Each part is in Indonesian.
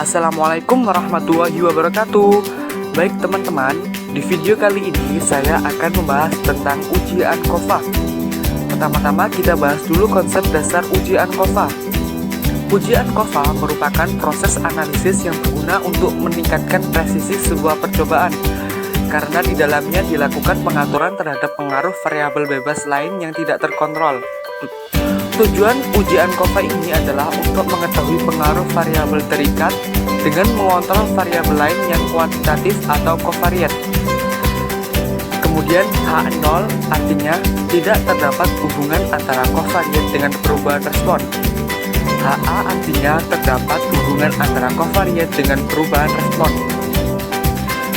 Assalamualaikum warahmatullahi wabarakatuh. Baik teman-teman, di video kali ini saya akan membahas tentang uji ANCOVA. Pertama-tama kita bahas dulu konsep dasar uji ANCOVA. Uji ANCOVA merupakan proses analisis yang berguna untuk meningkatkan presisi sebuah percobaan, karena di dalamnya dilakukan pengaturan terhadap pengaruh variabel bebas lain yang tidak terkontrol. Tujuan uji ANCOVA ini adalah untuk mengetahui pengaruh variabel terikat dengan mengontrol variabel lain yang kuantitatif atau kovariat. Kemudian H0 artinya tidak terdapat hubungan antara kovariat dengan perubahan respon. HA artinya terdapat hubungan antara kovariat dengan perubahan respon.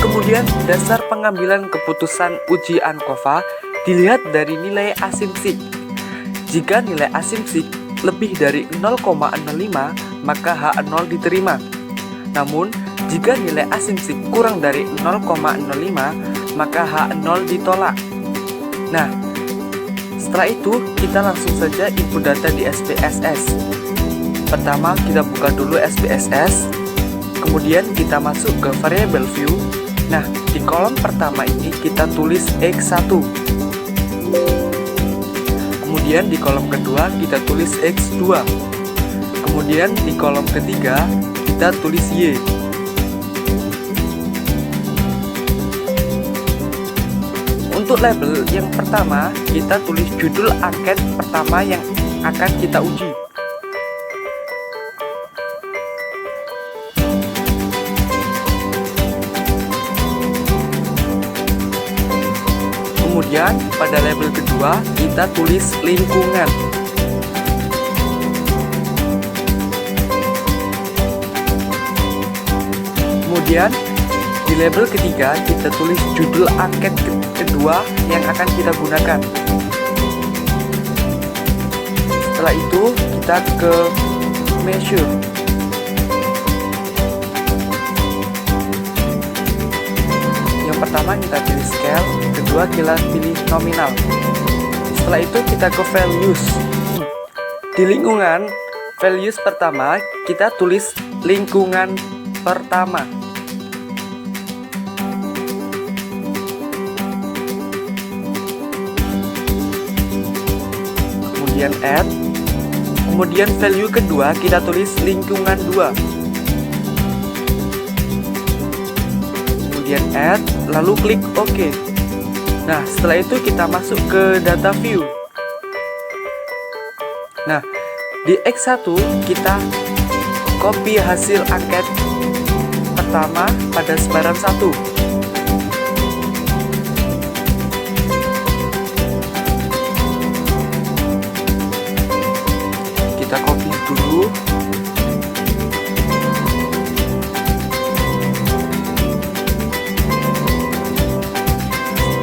Kemudian dasar pengambilan keputusan uji ANCOVA dilihat dari nilai asumsi. Jika nilai asumsi lebih dari 0,05, maka H0 diterima. Namun, jika nilai asumsi kurang dari 0,05, maka H0 ditolak. Nah, setelah itu kita langsung saja input data di SPSS. Pertama, kita buka dulu SPSS. Kemudian kita masuk ke variable view. Nah, di kolom pertama ini kita tulis X1. Kemudian di kolom kedua kita tulis X2. Kemudian di kolom ketiga kita tulis Y. Untuk label yang pertama kita tulis judul angket pertama yang akan kita uji. Kemudian pada label kedua kita tulis lingkungan. Kemudian di label ketiga kita tulis judul angket kedua yang akan kita gunakan. Setelah itu kita ke measure. Yang pertama kita pilih scale, kedua kita pilih nominal. Setelah itu kita ke values. Di lingkungan values pertama kita tulis lingkungan pertama. Kemudian add. Kemudian value kedua kita tulis lingkungan 2. Kemudian add, lalu klik OK. Nah, setelah itu kita masuk ke data view. Nah, di X1 kita copy hasil angket pertama pada sebaran 1. Kita copy dulu.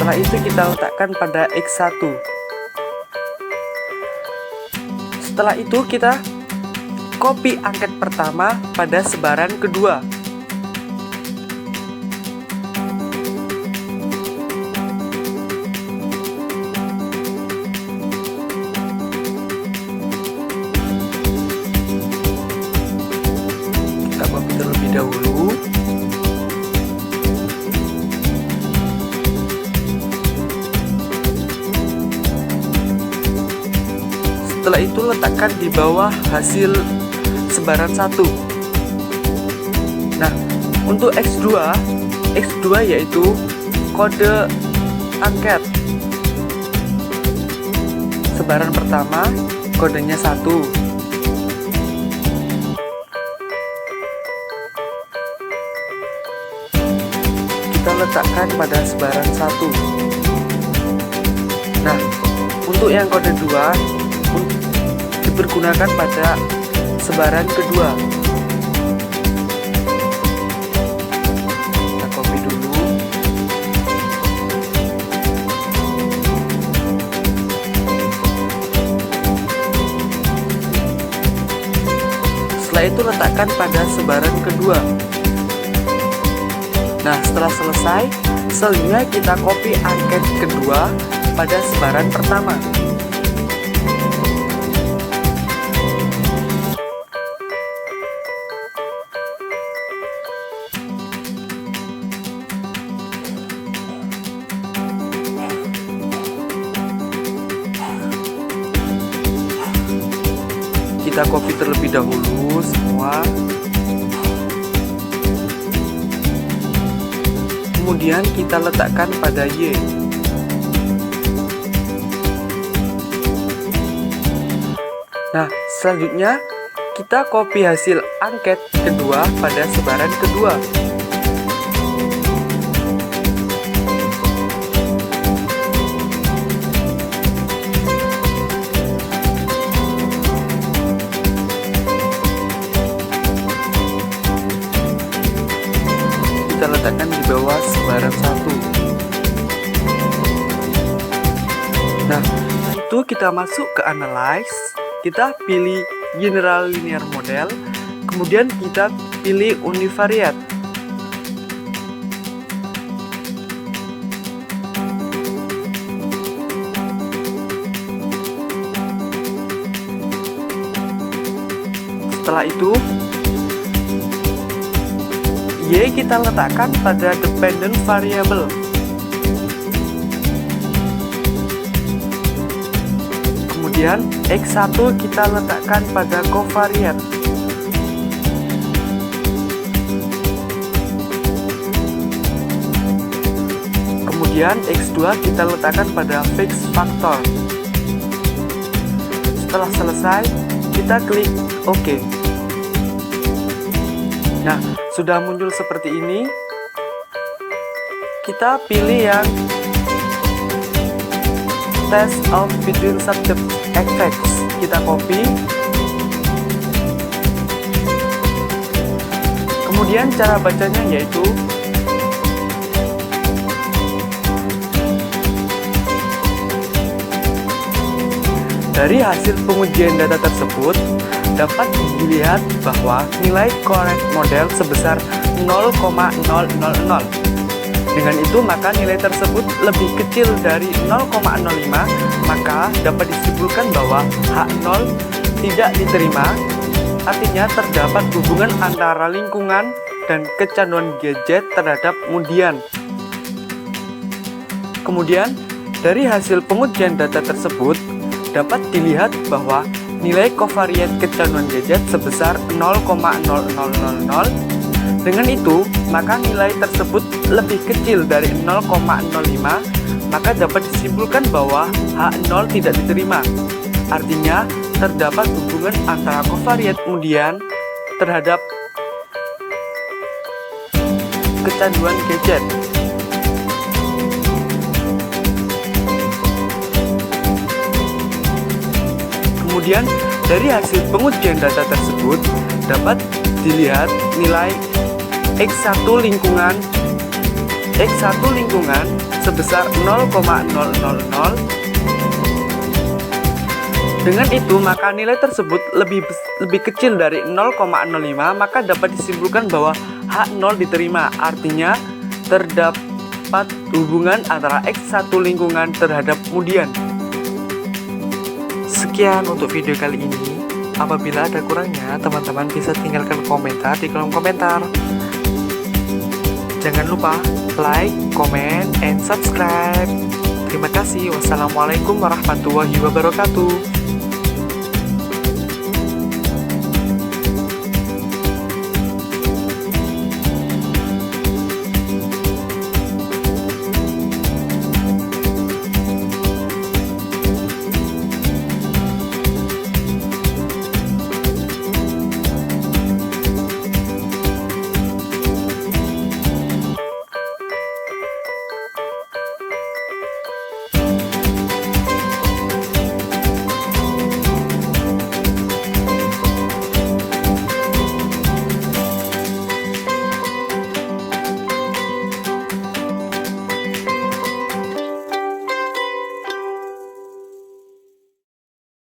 Setelah itu kita letakkan pada X1. Setelah itu kita copy angket pertama pada sebaran kedua. Kita copy terlebih dahulu. Setelah itu letakkan di bawah hasil sebaran 1. Nah, untuk X2 yaitu kode angket. Sebaran pertama kodenya 1. Kita letakkan pada sebaran 1. Nah, untuk yang kode 2 dipergunakan pada sebaran kedua. Kita copy dulu. Setelah itu letakkan pada sebaran kedua. Nah, setelah selesai, selanjutnya kita copy angket kedua pada sebaran pertama. kita copy terlebih dahulu semua. Kemudian kita letakkan pada Y. Nah, selanjutnya kita copy hasil angket kedua pada sebaran kedua. Kita letakkan di bawah sebaran 1. Nah, itu kita masuk ke Analyze. Kita pilih General Linear Model, kemudian kita pilih Univariate. Setelah itu, Y kita letakkan pada Dependent Variable. Kemudian X1 kita letakkan pada Covariate. Kemudian X2 kita letakkan pada Fixed Factor. Setelah selesai, kita klik OK. Nah, sudah muncul seperti ini. Kita pilih yang Test of Between Subject Effects. Kita copy. Kemudian cara bacanya yaitu dari hasil pengujian data tersebut dapat dilihat bahwa nilai correct model sebesar 0,000. Dengan itu maka nilai tersebut lebih kecil dari 0,05, maka dapat disimpulkan bahwa H0 tidak diterima. Artinya terdapat hubungan antara lingkungan dan kecanduan gadget terhadap undian. Kemudian dari hasil pengujian data tersebut dapat dilihat bahwa nilai covariate kecanduan gadget sebesar 0,0000. Dengan itu, maka nilai tersebut lebih kecil dari 0,05, maka dapat disimpulkan bahwa H0 tidak diterima. Artinya, terdapat hubungan antara covariate undian terhadap kecanduan gadget. Kemudian, dari hasil pengujian data tersebut dapat dilihat nilai X1 lingkungan sebesar 0,000. Dengan itu maka nilai tersebut lebih kecil dari 0,05, maka dapat disimpulkan bahwa H0 diterima. Artinya terdapat hubungan antara X1 lingkungan terhadap undian. Sekian untuk video kali ini. Apabila ada kurangnya, teman-teman bisa tinggalkan komentar di kolom komentar. Jangan lupa like, comment, and subscribe. Terima kasih. Wassalamualaikum warahmatullahi wabarakatuh.